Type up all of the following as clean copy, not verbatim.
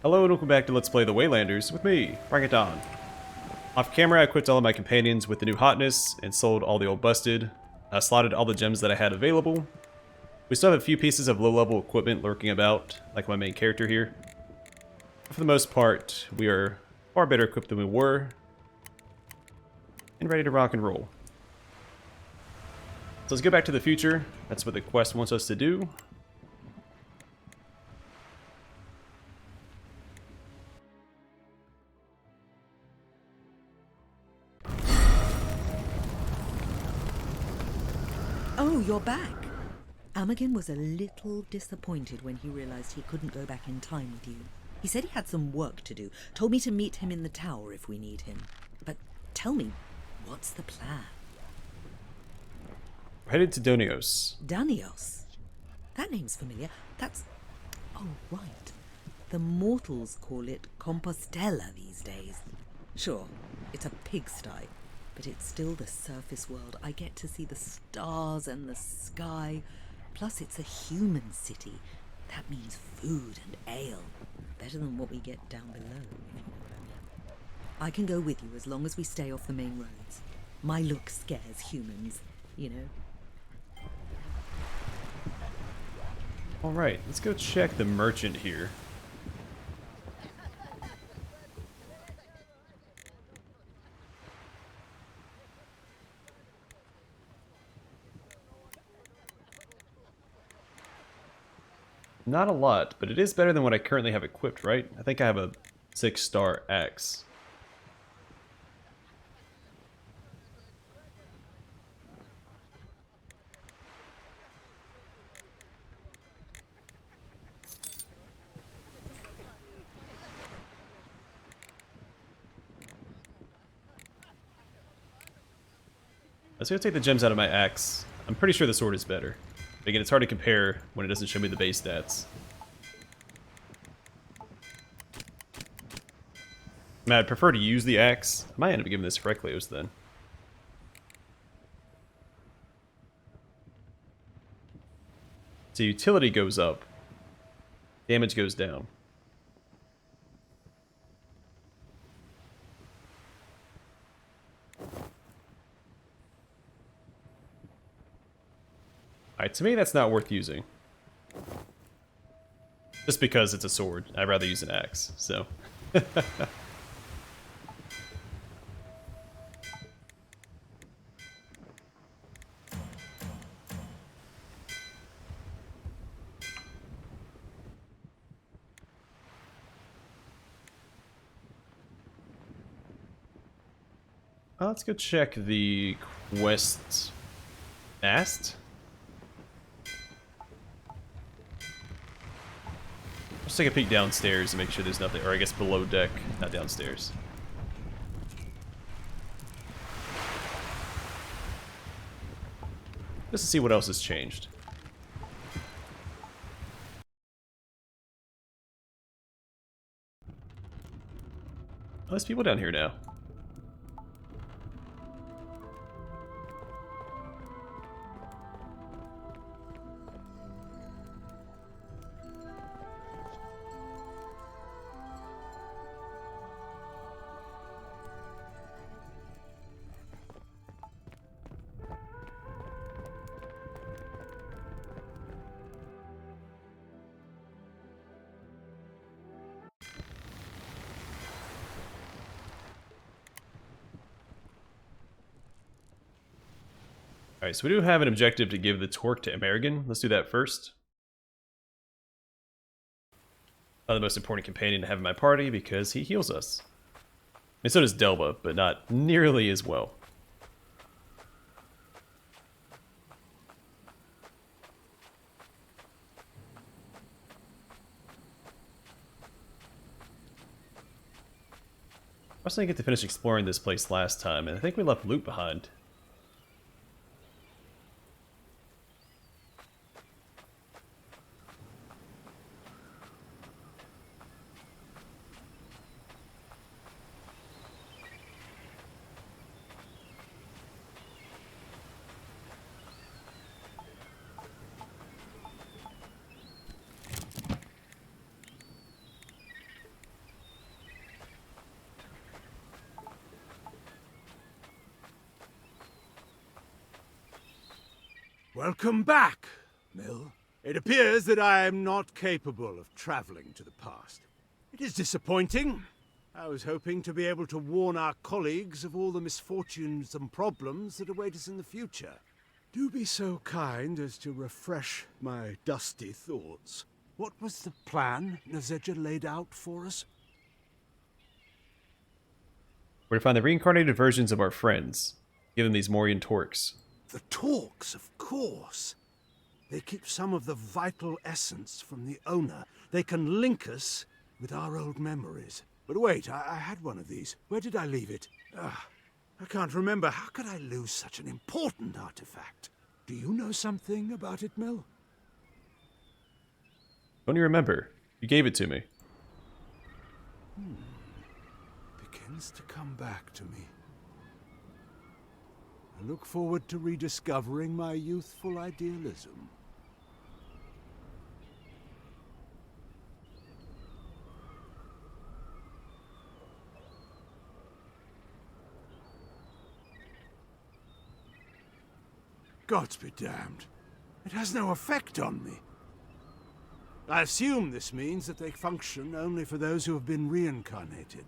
Hello and welcome back to Let's Play the Waylanders with me, BringItDon. Off camera I equipped all of my companions with the new hotness and sold all the old busted. I slotted all the gems that I had available. We still have a few pieces of low level equipment lurking about, like my main character here. But for the most part, we are far better equipped than we were, and ready to rock and roll. So let's go back to the future. That's what the quest wants us to do. Oh, you're back. Amagan was a little disappointed when he realized he couldn't go back in time with you. He said he had some work to do, told me to meet him in the tower if we need him. But tell me, what's the plan? We're headed to Donios. Danios? That name's familiar. That's... oh, right. The mortals call it Compostela these days. Sure, it's a pigsty, but it's still the surface world. I get to see the stars and the sky. Plus, it's a human city. That means food and ale. Better than what we get down below, if you know what I mean. I can go with you as long as we stay off the main roads. My look scares humans, you know. Alright, let's go check the merchant here. Not a lot, but it is better than what I currently have equipped, right? I think I have a 6-star axe. Let's go take the gems out of my axe. I'm pretty sure the sword is better. But again, it's hard to compare when it doesn't show me the base stats. I mean, I'd prefer to use the axe. I might end up giving this to Recleos then. So utility goes up. Damage goes down. Alright, to me that's not worth using. Just because it's a sword. I'd rather use an axe, so. Let's go check the quest asked. Let's take a peek downstairs and make sure there's nothing, or I guess below deck, not downstairs. Just to see what else has changed. Oh, there's people down here now. Alright, so we do have an objective to give the torque to Amerigan. Let's do that first. The most important companion to have in my party because he heals us. And so does Delva, but not nearly as well. I was going to get to finish exploring this place last time, and I think we left loot behind. Welcome back, Mill. It appears that I am not capable of traveling to the past. It is disappointing. I was hoping to be able to warn our colleagues of all the misfortunes and problems that await us in the future. Do be so kind as to refresh my dusty thoughts. What was the plan Nazeja laid out for us? We're to find the reincarnated versions of our friends. Give them these Mourian torques. The talks, of course. They keep some of the vital essence from the owner. They can link us with our old memories. But wait, I had one of these. Where did I leave it? I can't remember. How could I lose such an important artifact? Do you know something about it, Mill? Don't you remember? You gave it to me. Begins to come back to me. I look forward to rediscovering my youthful idealism. Gods be damned. It has no effect on me. I assume this means that they function only for those who have been reincarnated.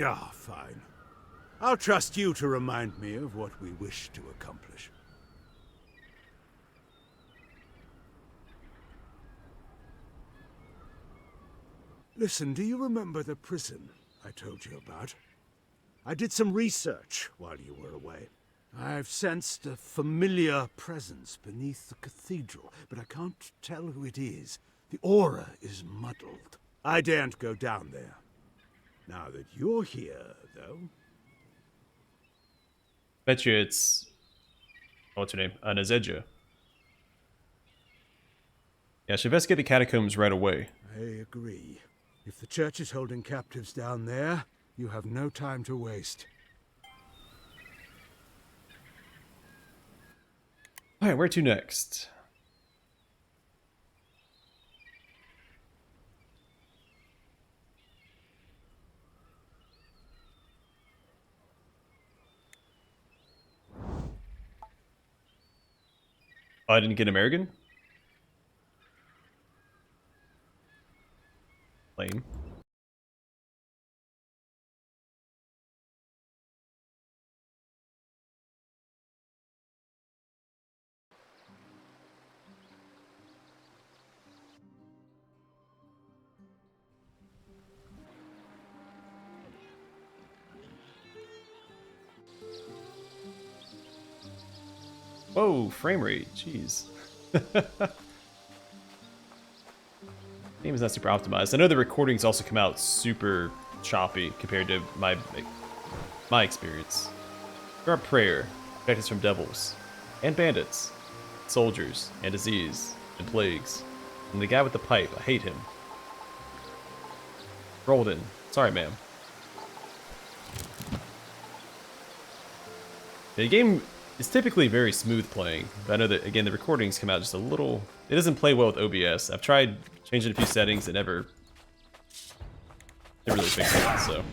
Ah, fine. I'll trust you to remind me of what we wish to accomplish. Listen, do you remember the prison I told you about? I did some research while you were away. I've sensed a familiar presence beneath the cathedral, but I can't tell who it is. The aura is muddled. I daren't go down there. Now that you're here, though... Bet you it's... what's her name? Nazeja. Yeah, I should investigate the catacombs right away. I agree. If the church is holding captives down there, you have no time to waste. Alright, where to next? Oh, I didn't get American? Lame. Whoa, frame rate, jeez. Game is not super optimized. I know the recordings also come out super choppy compared to my experience. Our prayer, protect us from devils, and bandits, soldiers, and disease, and plagues. And the guy with the pipe, I hate him. Rolden, sorry ma'am. The game is typically very smooth playing, but I know that, again, the recordings come out just a little... It doesn't play well with OBS. I've tried changing a few settings, it never really fixed it, so...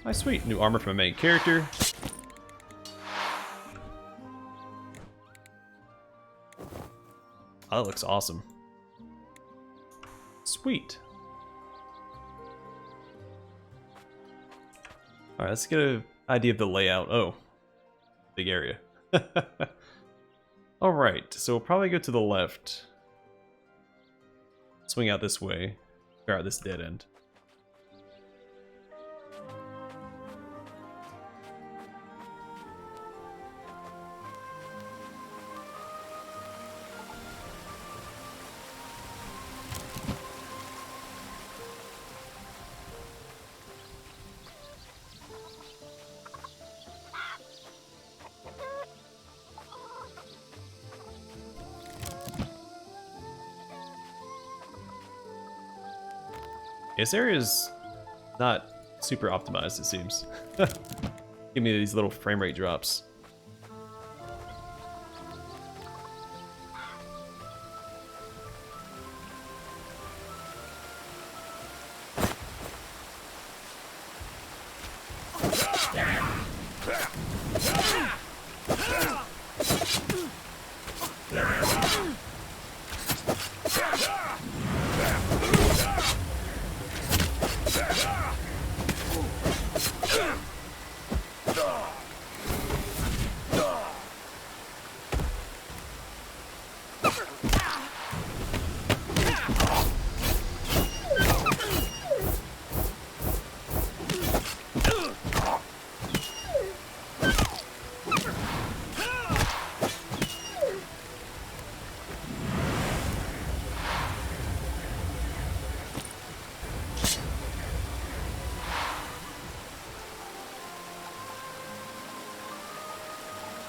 Oh, sweet. New armor for my main character. Oh, that looks awesome. Sweet. Alright, let's get an idea of the layout. Oh, big area. Alright, so we'll probably go to the left. Swing out this way. Figure out this dead end. This area is not super optimized, it seems. Give me these little frame rate drops.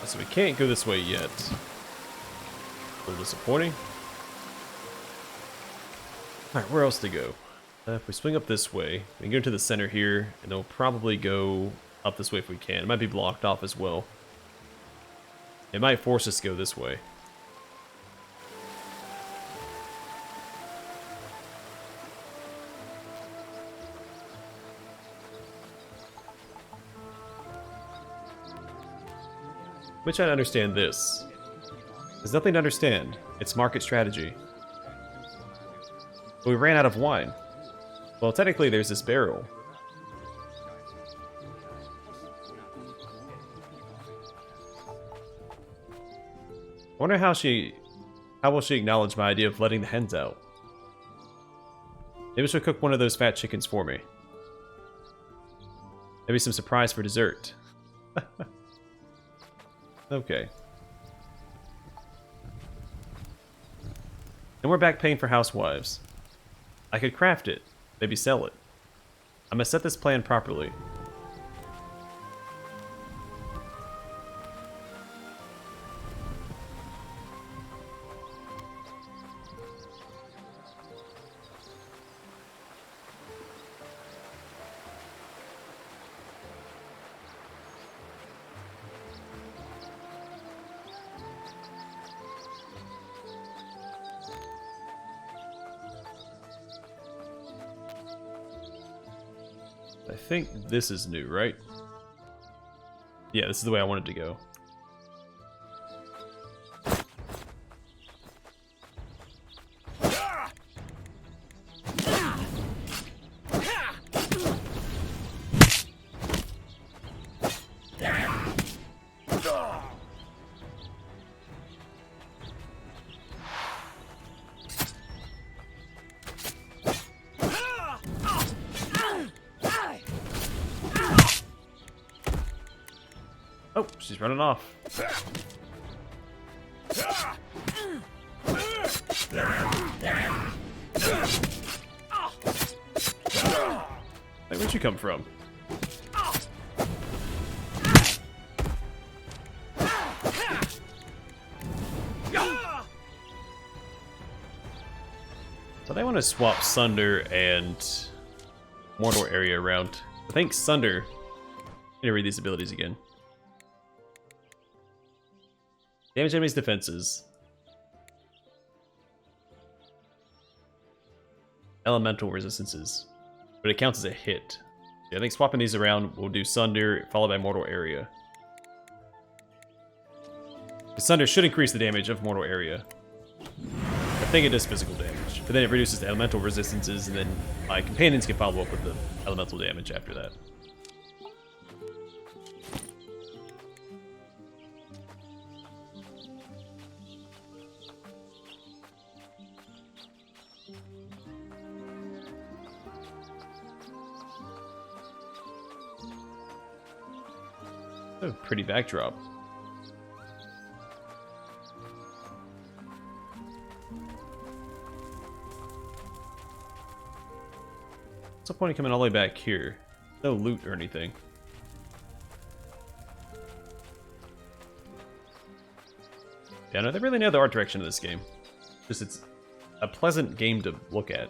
So we can't go this way yet. A little disappointing. Alright, where else to go? If we swing up this way, we can go to the center here, and then we'll probably go up this way if we can. It might be blocked off as well. It might force us to go this way. Which I understand this. There's nothing to understand. It's market strategy. But we ran out of wine. Well, technically there's this barrel. I wonder how will she acknowledge my idea of letting the hens out? Maybe she'll cook one of those fat chickens for me. Maybe some surprise for dessert. Okay. And we're back paying for housewives. I could craft it. Maybe sell it. I'm gonna set this plan properly. I think this is new, right? Yeah, this is the way I wanted to go. Oh, she's running off. Hey, where'd you come from? So they want to swap Sunder and Mortal area around. I think Sunder. I'm gonna read these abilities again. Damage enemies' defenses. Elemental resistances. But it counts as a hit. Yeah, I think swapping these around will do Sunder, followed by Mortal Area. The Sunder should increase the damage of Mortal Area. I think it does physical damage. But then it reduces the elemental resistances, and then my companions can follow up with the elemental damage after that. Oh, pretty backdrop. What's the point of coming all the way back here? No loot or anything. Yeah, no, they really know the art direction of this game. Just it's a pleasant game to look at.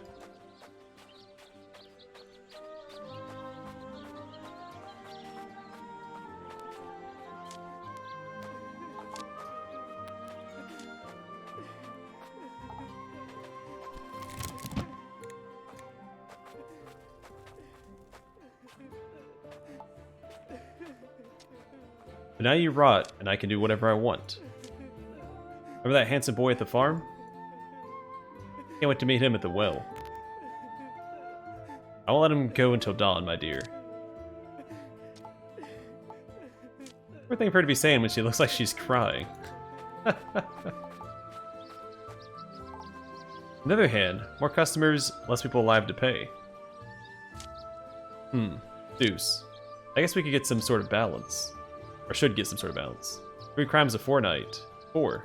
But now you rot, and I can do whatever I want. Remember that handsome boy at the farm? Can't wait to meet him at the well. I won't let him go until dawn, my dear. Poor thing for her to be saying when she looks like she's crying. On the other hand, more customers, less people alive to pay. Deuce. I guess we could get some sort of balance. Or should get some sort of balance. 3 crimes a fortnight. 4.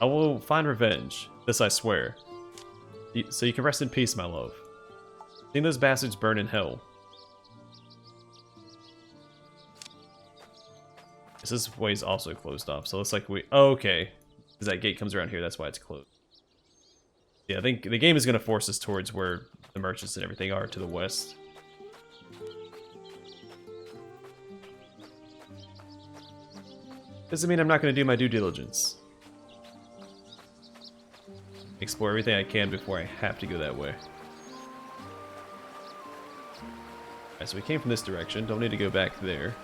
I will find revenge. This I swear. So you can rest in peace, my love. Seeing those bastards burn in hell. This way's also closed off, so it looks like we... Oh, okay. Because that gate comes around here, that's why it's closed. Yeah, I think the game is going to force us towards where the merchants and everything are, to the west. Doesn't mean I'm not going to do my due diligence. Explore everything I can before I have to go that way. Alright, so we came from this direction, don't need to go back there.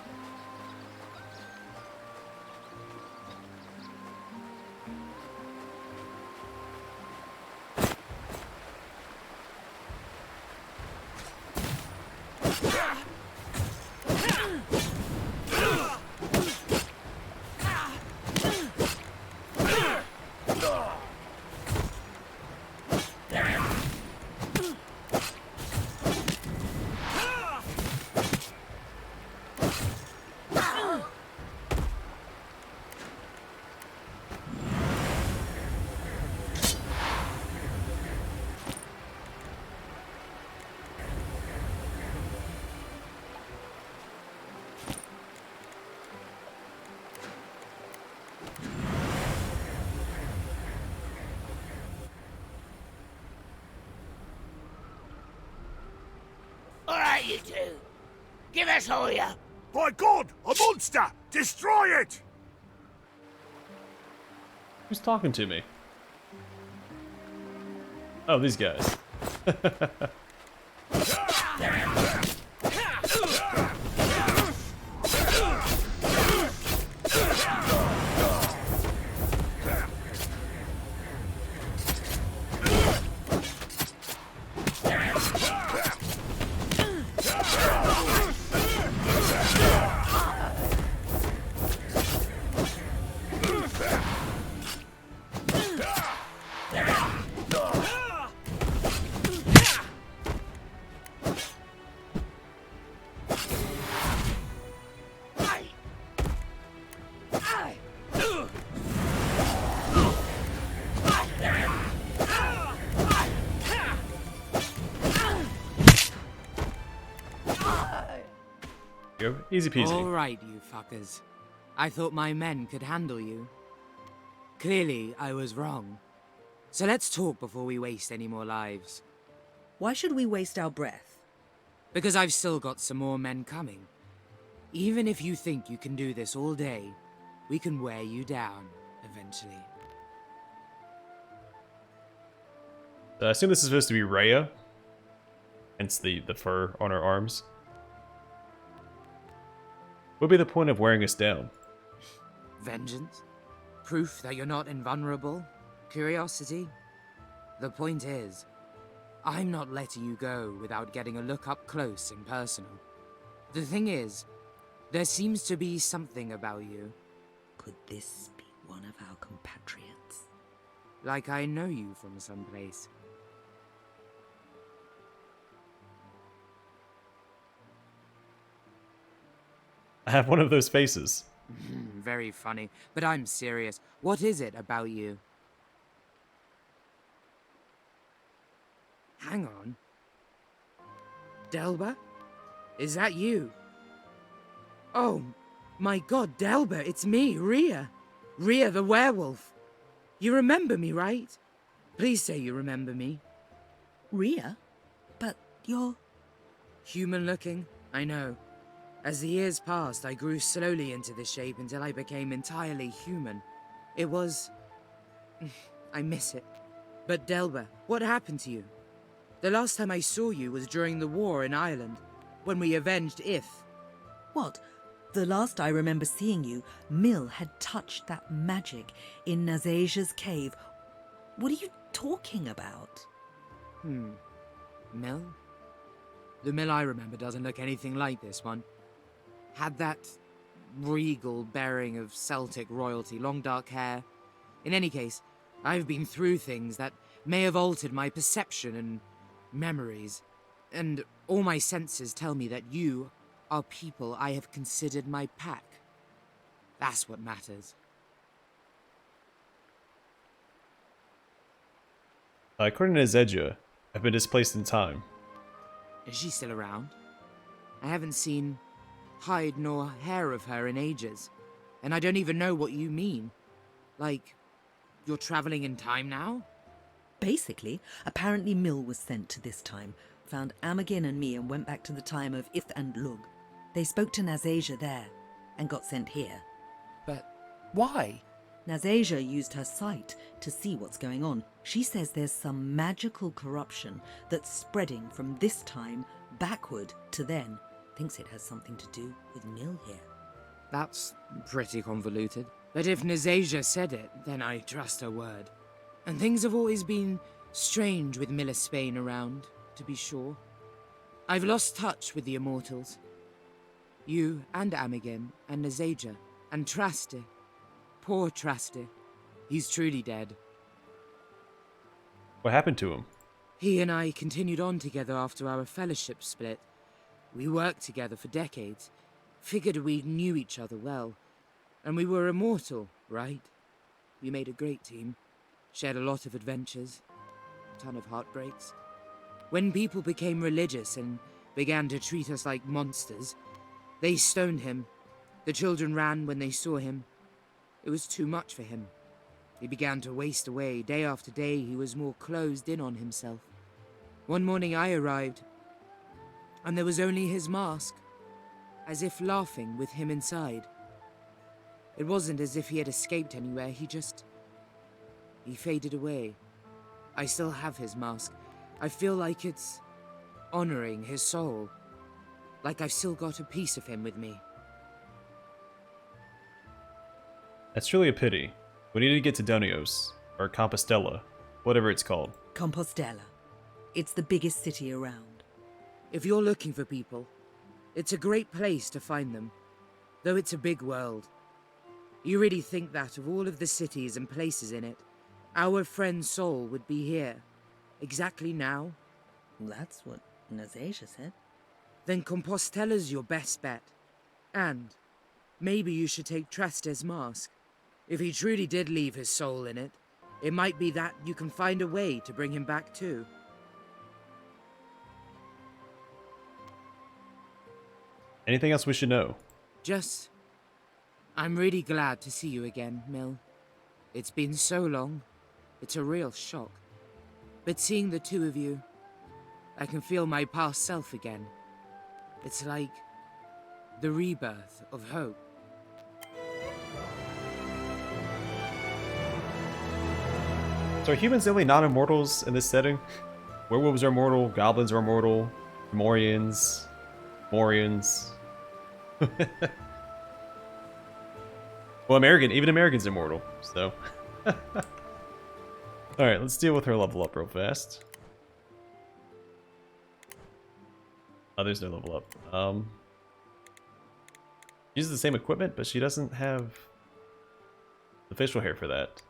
Alright, you two. Give us all you. By God, a monster! Destroy it! Who's talking to me? Oh, these guys. Easy peasy. All right, you fuckers. I thought my men could handle you. Clearly, I was wrong. So let's talk before we waste any more lives. Why should we waste our breath? Because I've still got some more men coming. Even if you think you can do this all day, we can wear you down, eventually. I assume this is supposed to be Rhea. Hence the fur on her arms. What would be the point of wearing us down? Vengeance? Proof that you're not invulnerable? Curiosity? The point is, I'm not letting you go without getting a look up close and personal. The thing is, there seems to be something about you. Could this be one of our compatriots? Like I know you from someplace. I have one of those faces. Very funny, but I'm serious. What is it about you? Hang on. Delba? Is that you? Oh, my God, Delba, it's me, Rhea. Rhea the werewolf. You remember me, right? Please say you remember me. Rhea? But you're... Human looking, I know. As the years passed, I grew slowly into this shape until I became entirely human. It was... I miss it. But Delba, what happened to you? The last time I saw you was during the war in Ireland. when we avenged If. What? The last I remember seeing you, Mill had touched that magic in Nazasia's cave. What are you talking about? Mill? The Mill I remember doesn't look anything like this one. Had that regal bearing of Celtic royalty, long dark hair. In any case, I've been through things that may have altered my perception and memories, and all my senses tell me that you are people I have considered my pack. That's what matters. According to Zedja, I've been displaced in time. Is she still around? I haven't seen hide nor hair of her in ages, and I don't even know what you mean. Like, you're traveling in time now? Basically, apparently Mill was sent to this time, found Amagin and me and went back to the time of Ith and Lug. They spoke to Nazasia there, and got sent here. But why? Nazasia used her sight to see what's going on. She says there's some magical corruption that's spreading from this time backward to then. Thinks it has something to do with Mill here. That's pretty convoluted. But if Nazasia said it, then I trust her word. And things have always been strange with Miller Spain around, to be sure. I've lost touch with the immortals. You and Amagin and Nazasia and Traste. Poor Traste. He's truly dead. What happened to him? He and I continued on together after our fellowship split. We worked together for decades. Figured we knew each other well. And we were immortal, right? We made a great team. Shared a lot of adventures. A ton of heartbreaks. When people became religious and began to treat us like monsters, they stoned him. The children ran when they saw him. It was too much for him. He began to waste away. Day after day, he was more closed in on himself. One morning I arrived, and there was only his mask, as if laughing with him inside. It wasn't as if he had escaped anywhere, he faded away. I still have his mask. I feel like it's honoring his soul. Like I've still got a piece of him with me. That's truly a pity. We need to get to Donios, or Compostela, whatever it's called. Compostela. It's the biggest city around. If you're looking for people, it's a great place to find them, though it's a big world. You really think that of all of the cities and places in it, our friend Sol would be here, exactly now? That's what Nazasia said. Then Compostela's your best bet. And maybe you should take Traste's mask. If he truly did leave his soul in it, it might be that you can find a way to bring him back too. Anything else we should know? I'm really glad to see you again, Mill. It's been so long. It's a real shock. But seeing the two of you, I can feel my past self again. It's like the rebirth of hope. So are humans the only non-immortals in this setting? Werewolves are immortal, goblins are immortal, Mourians. Well, even American's immortal, so. Alright, let's deal with her level up real fast. Oh, there's no level up. She uses the same equipment, but she doesn't have the facial hair for that.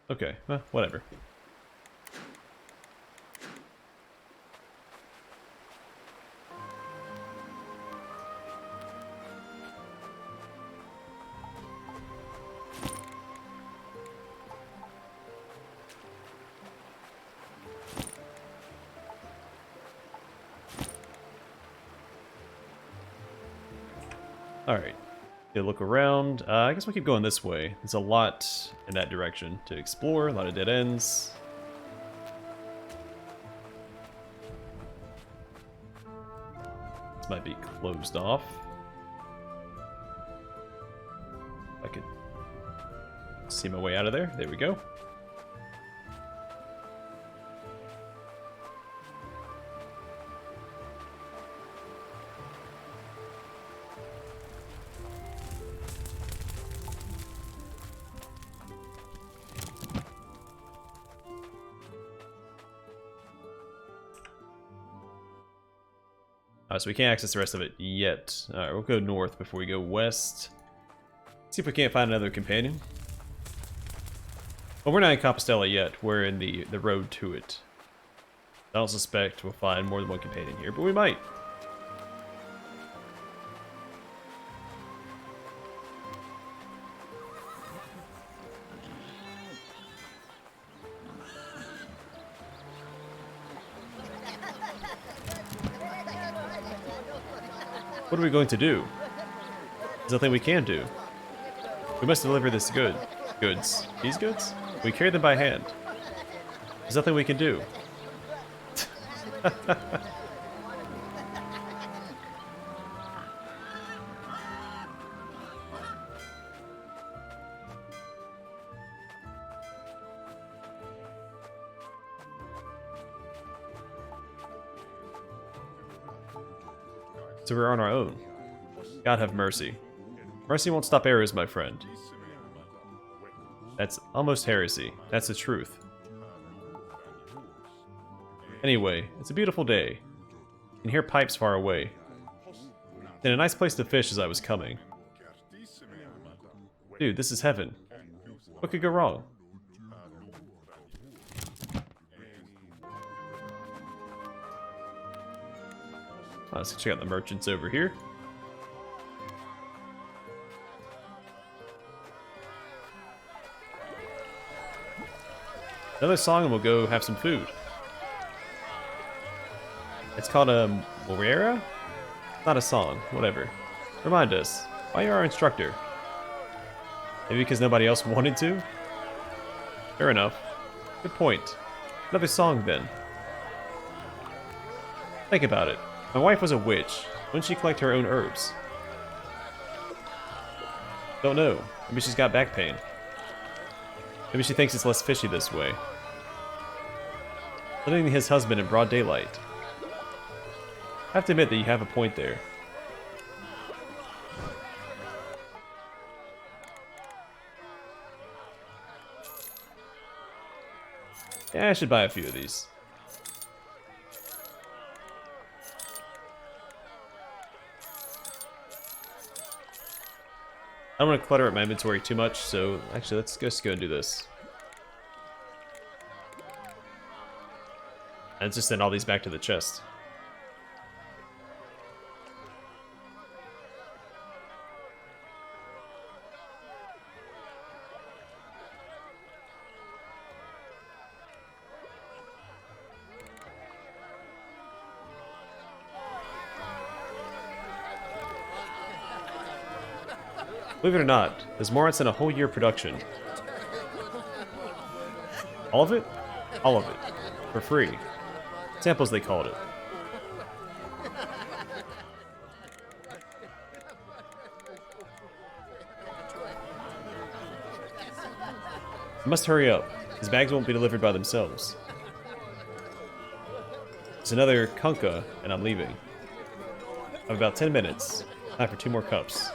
Okay, well, whatever. Alright, look around. I guess we'll keep going this way. There's a lot in that direction to explore, a lot of dead ends. This might be closed off. I could see my way out of there. There we go. So we can't access the rest of it yet. Alright, we'll go north before we go west. See if we can't find another companion. Well, we're not in Compostela yet. We're in the road to it. I don't suspect we'll find more than one companion here, but we might. What are we going to do? There's nothing we can do. We must deliver this goods. These goods? We carry them by hand. There's nothing we can do. So we're on our own. God have mercy. Mercy won't stop errors, my friend. That's almost heresy. That's the truth. Anyway, it's a beautiful day. You can hear pipes far away. And a nice place to fish as I was coming. Dude, this is heaven. What could go wrong? Let's check out the merchants over here. Another song and we'll go have some food. It's called a Mouriera? Not a song, whatever. Remind us, why you're our instructor? Maybe because nobody else wanted to? Fair enough. Good point. Another song then. Think about it. My wife was a witch. Wouldn't she collect her own herbs? Don't know. Maybe she's got back pain. Maybe she thinks it's less fishy this way. Living his husband in broad daylight. I have to admit that you have a point there. Yeah, I should buy a few of these. I don't want to clutter up my inventory too much, so actually let's just go and do this. And let's just send all these back to the chest. Believe it or not, there's more than a whole year production. All of it? All of it. For free. Samples, they called it. I must hurry up. These bags won't be delivered by themselves. There's another kunka, and I'm leaving. I have about 10 minutes. Time for 2 more cups.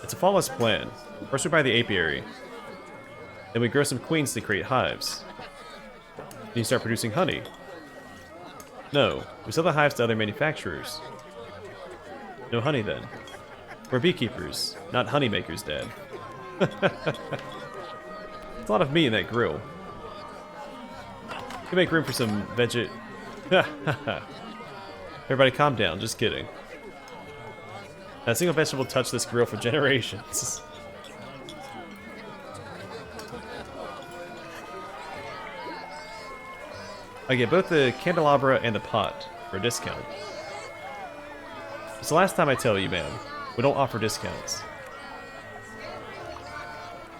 It's a flawless plan. First we buy the apiary. Then we grow some queens to create hives. Then you start producing honey. No, we sell the hives to other manufacturers. No honey then. We're beekeepers, not honey makers, Dad. There's a lot of meat in that grill. You can make room for some veggie. Everybody calm down, just kidding. Not a single vegetable touched this grill for generations. I get both the candelabra and the pot for a discount. It's the last time I tell you, ma'am. We don't offer discounts.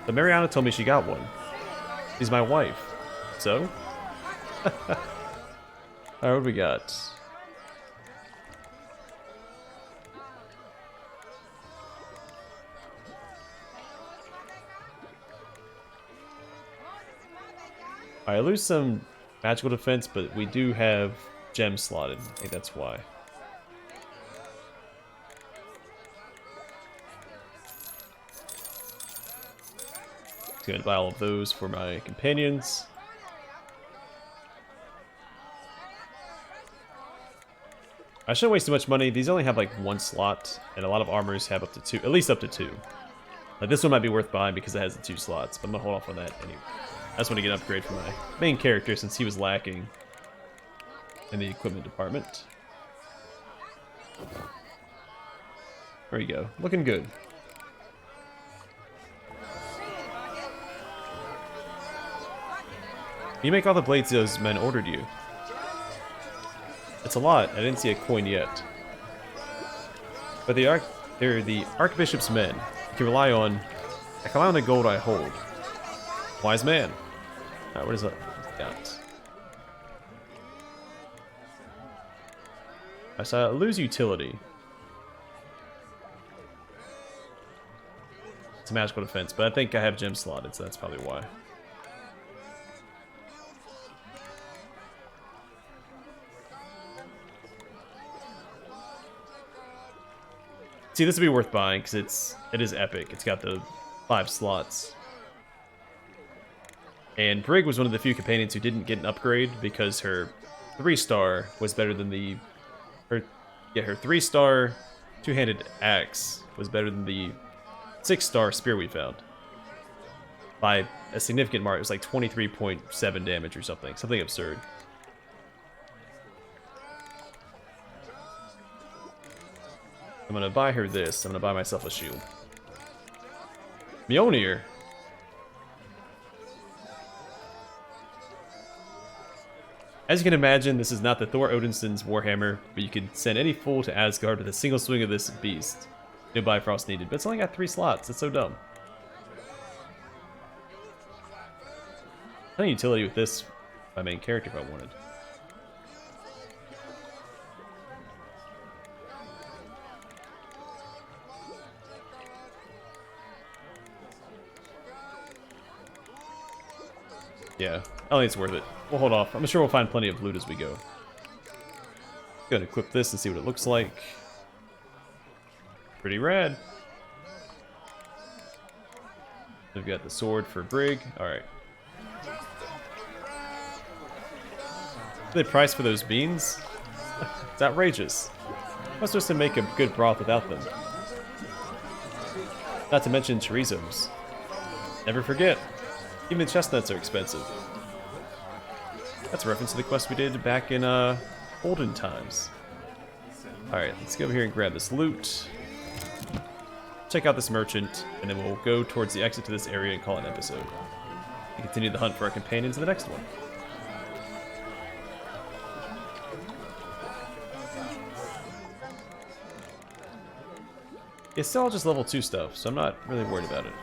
But Mariana told me she got one. She's my wife. So? Alright, what do we got? I lose some magical defense, but we do have gems slotted. I think that's why. Just gonna buy all of those for my companions. I shouldn't waste too much money. These only have like 1 slot, and a lot of armors have up to 2, at least up to 2. Like this one might be worth buying because it has the 2 slots, but I'm gonna hold off on that anyway. I just want to get an upgrade for my main character since he was lacking in the equipment department. There you go, looking good. You make all the blades those men ordered you. It's a lot. I didn't see a coin yet. But they're the Archbishop's men. You can rely on. I can rely on the gold I hold. Wise man. Alright, what is that? Got. I saw lose utility. It's a magical defense, but I think I have gem slotted, so that's probably why. See, this would be worth buying because it is epic. It's got the 5 slots. And Brig was one of the few companions who didn't get an upgrade because her 3-star was better than her 3-star 2-handed axe was better than the 6-star spear we found. By a significant mark. It was like 23.7 damage or something. Something absurd. I'm gonna buy her this. I'm gonna buy myself a shield. Mjolnir. As you can imagine, this is not the Thor Odinson's Warhammer, but you can send any fool to Asgard with a single swing of this beast. No Bifrost needed, but it's only got 3 slots. It's so dumb. Plenty of utility with this, my main character, if I wanted. Yeah, I don't think it's worth it. We'll hold off. I'm sure we'll find plenty of loot as we go. Gonna equip this and see what it looks like. Pretty rad. We've got the sword for Brig. Alright. The price for those beans? It's outrageous. I'm supposed to make a good broth without them. Not to mention chorizos. Never forget. Even the chestnuts are expensive. That's a reference to the quest we did back in olden times. Alright, let's go over here and grab this loot. Check out this merchant, and then we'll go towards the exit to this area and call it an episode. And continue the hunt for our companions in the next one. It's still all just level 2 stuff, so I'm not really worried about it.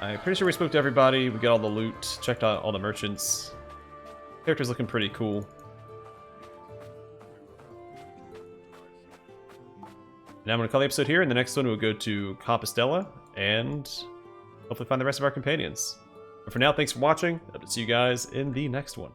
I'm pretty sure we spoke to everybody, we got all the loot, checked out all the merchants. Character's looking pretty cool. Now I'm going to call the episode here, and the next one we'll go to Compostela, and hopefully find the rest of our companions. But for now, thanks for watching. Hope to see you guys in the next one.